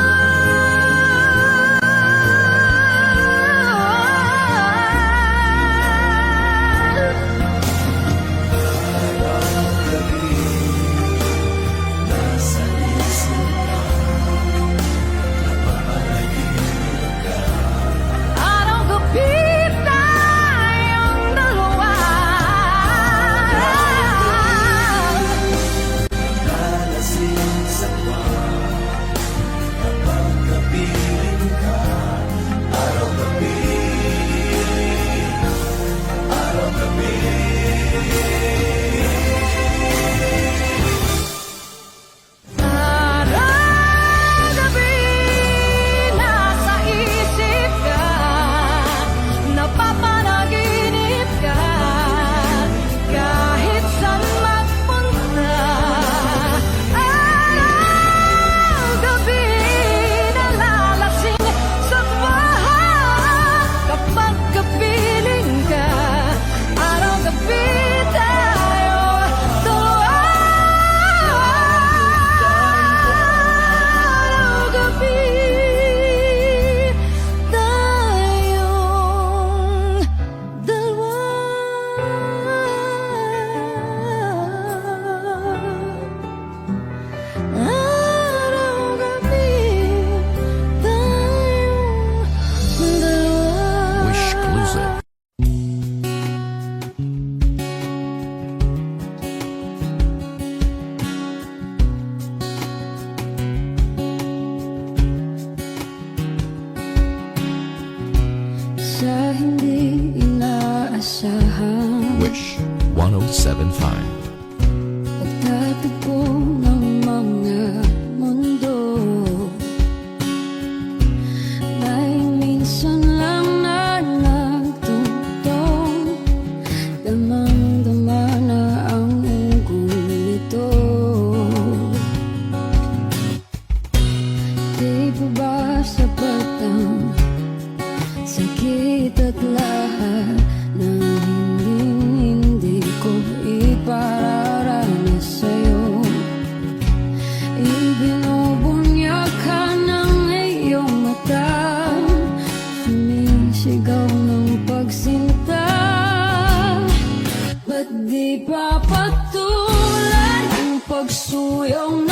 Araw-gabi tayong dalawa. Araw-gabi nasa isip ka, napapanaginip ka, kahit saan magpunta. Araw-gabi nalalasing sa tuwa. Kapag kapiling ka, araw-gabi tayo dalawa. Araw-gabi tayong dalawa. Araw-gabi tayong dalawa. Wish exclusive. Sa hindi inaasahan, Wish 1075. pagtatagpo ng mga mundo, may minsan lang na nagtutong, damang-dama na ang unggoy nito. Di pa ba sapat ang sakit at lahat ng hindi ko ipararanas sa'yo? Ibinubunyak ka ng iyong mata, sumisigaw ng pagsinta. Ba't di pa patulan ang pagsuyong